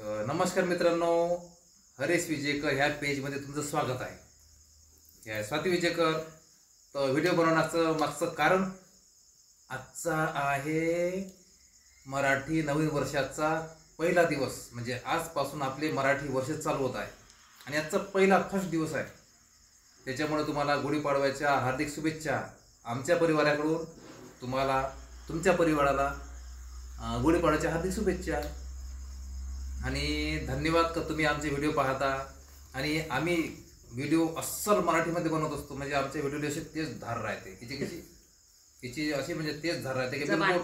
नमस्कार मित्रांनो, हरेश विजेकर ह्या पेजमध्ये तुमचं स्वागत आहे. या स्वाती विजेकर. तर व्हिडिओ बनवण्याचं मागचं कारण आजचा आहे मराठी नवीन वर्षाचा पहिला दिवस. म्हणजे आजपासून आपले मराठी वर्ष चालू होत आहे आणि आजचा पहिला फर्स्ट दिवस आहे. त्याच्यामुळे तुम्हाला गुढीपाडव्याच्या हार्दिक शुभेच्छा. आमच्या परिवाराकडून तुम्हाला, तुमच्या परिवाराला गुढीपाडव्याच्या हार्दिक शुभेच्छा आणि धन्यवाद का तुम्ही आमचे व्हिडिओ पाहता. आणि आम्ही व्हिडिओ अस्सल मराठीमध्ये बनवत असतो. म्हणजे आमच्या व्हिडिओ अशी तेच धार राहते, हिची अशी म्हणजे तेच धार राहते की बिलकुल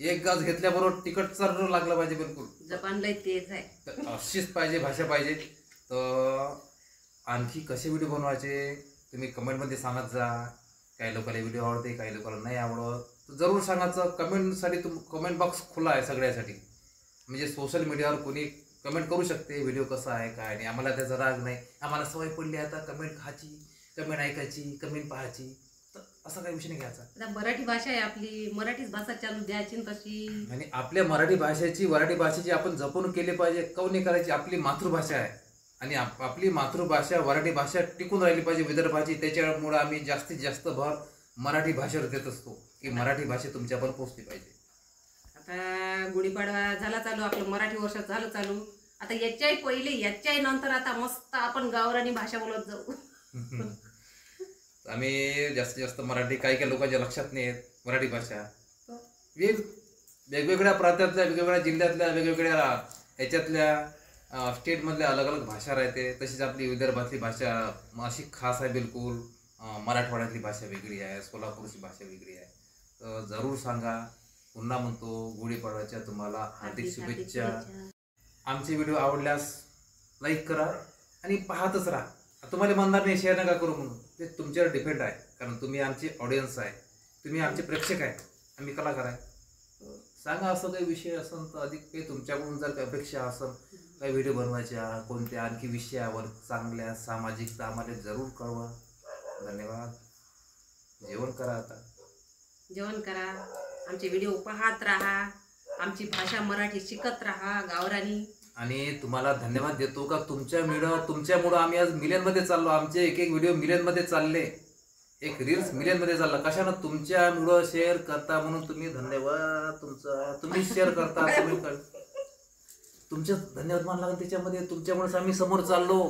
एक गाज घेतल्याबरोबर तिखट चर लागलं पाहिजे. बिलकुल जपान लय तेज आहे. तर अशीच पाहिजे भाषा पाहिजे. तर आणखी कसे व्हिडिओ बनवायचे तुम्ही कमेंटमध्ये सांगत जा. काही लोकांना व्हिडिओ आवडते, काही लोकांना नाही आवडत. तर जरूर सांगायचं. कमेंटसाठी कमेंट बॉक्स खुला आहे सगळ्यासाठी. म्हणजे सोशल मीडियावर कोणी कमेंट करू शकते व्हिडिओ कसा आहे काय नाही. आम्हाला त्याचा राग नाही. आम्हाला सवय पडली आता कमेंट खायची, कमेंट ऐकायची, कमेंट पाहायची. तर असा काही विषय नाही घ्यायचा. आता मराठी भाषा आहे आपली, मराठीच भाषा चालू द्यायची तशी. आणि आपल्या मराठी भाषेची आपण जपून केली पाहिजे. कौनी करायची. आपली मातृभाषा आहे आणि आपली मातृभाषा मराठी भाषा टिकून राहिली पाहिजे विदर्भाची. त्याच्यामुळे आम्ही जास्तीत जास्त भर मराठी भाषेवर देत असतो की मराठी भाषा तुमच्यापर्यंत पोहोचली पाहिजे. आता गुढीपाडवा झाला चालू, आपलं मराठी वर्ष झालं चालू. आता याच्याही पहिले याच्याही नंतर आता मस्त आपण गावरानी भाषा बोलत जाऊ. आम्ही जास्तीत जास्त मराठी काही लोकांच्या लक्षात नाही येत मराठी भाषा. वेगवेगळ्या प्रांतातल्या, वेगवेगळ्या जिल्ह्यातल्या, वेगवेगळ्या ह्याच्यातल्या स्टेटमधल्या अलग अलग भाषा राहते. तशीच आपली विदर्भातली भाषा अशी खास आहे बिलकुल. मराठवाड्यातली भाषा वेगळी आहे, सोलापूरची भाषा वेगळी आहे. तर जरूर सांगा. पुन्हा म्हणतो गुढीपाडव्याच्या तुम्हाला हार्दिक शुभेच्छा. आमचे व्हिडिओ आवडल्यास लाईक करा आणि पाहतच राहा. तुम्हाला म्हणणार नाही शेअर नका करू म्हणून, ते तुमच्यावर डिपेंड आहे. कारण तुम्ही आमचे ऑडियन्स आहे, तुम्ही आमचे प्रेक्षक आहे, आम्ही कलाकार आहे. सांगा असं काही विषय असेल तर अधिक काही तुमच्याकडून जर काही अपेक्षा असेल काही व्हिडिओ बनवायच्या कोणत्या आणखी विषयावर चांगल्या सामाजिक तर आम्हाला जरूर कळवा. धन्यवाद. जेवण करा. आता जेवण करा, आमचे व्हिडिओ पाहत राहा, आमची भाषा मराठी शिकत राहा गावरानी. आणि तुम्हाला धन्यवाद देतो का तुमच्यामुळं आम्ही आज मिलियनमध्ये चाललो. आमचे एक एक व्हिडिओ मिलियनमध्ये चालले, एक रील्स मिलियनमध्ये चालला. कशानं? तुमच्यामुळं शेअर करता म्हणून. तुम्ही धन्यवाद तुमचा. तुम्ही शेअर करता, तुमचे धन्यवाद मान लागेल त्याच्यामध्ये. तुमच्यामुळेच आम्ही समोर चाललो.